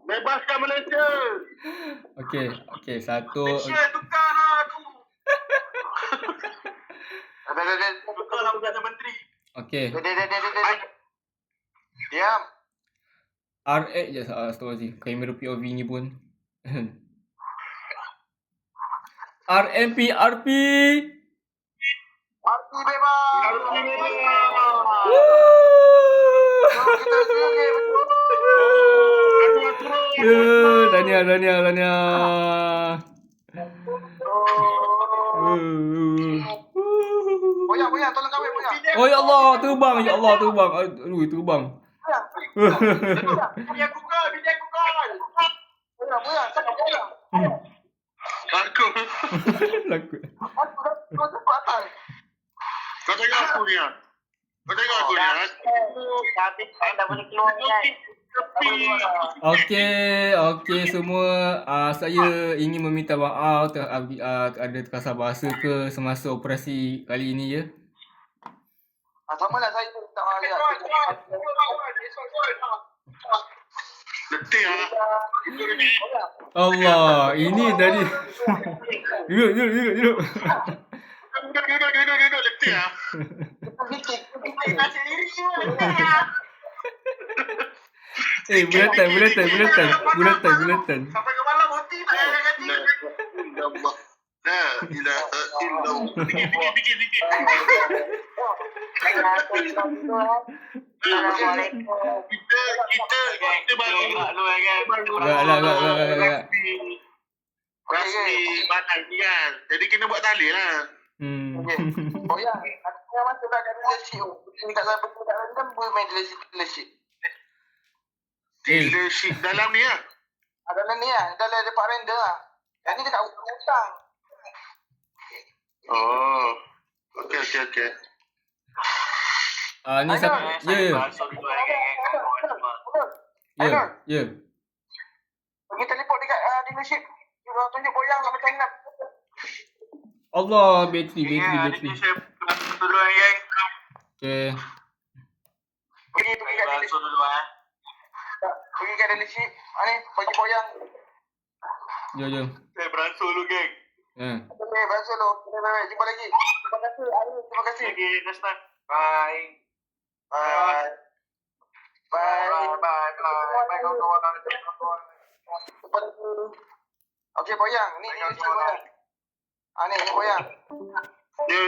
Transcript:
Bebaskan Malaysia. Okey, satu. Malaysia tukarlah tu. Tukarlah Perdana Menteri. Okey. Diam. R8 je astagfirullahalazim. Kamera POV ni pun. RMP RP. Parti bebas. Parti bebas. Kita sini. Tahniah. Boya, tolong kawin Boya. Oh ya Allah, terbang. Aduh, terbang. Bini aku kan. Boya, cakap Boya. Takut. Kau cepat atas. Kau tengok aku ni. Tapi saya dah boleh keluar kan. Okey semua, saya ingin meminta maaf ada terkasar bahasa ke semasa operasi kali ini ya. Sama lah saya minta maaf. Letih ah. Allah, ini tadi. Duduk. Duduk letih ah. Bulatan. Sampai ke malam hoti tak ada gaji. Nah, tidak fikir. Kita bagi Rasmi batal ni kan. Jadi kena buat tali lah. Oh ya, aku masuk kat dealership. Ni kat saya betul kat random boleh main dealership. Dealership dalam ni lah. Dalam ni lah. Dalam depan render lah. Yang ni dekat hutang. Oh. Okey. Ni siapa? Ya. Pergi teleport dekat dealership. Tunjuk boyang lah macam mana. Allah, bateri. Dealership. Tolong yang. Okey. Pergi kat dealership dulu Pergi kat dealership. Ni bagi boyang. Jom. Beransur dulu geng. Beransur dulu. Jumpa lagi. Terima kasih. Okay, next time. Bye kawan-kawan. Okey boyang. Ni boyang. Ni boyang. Ya.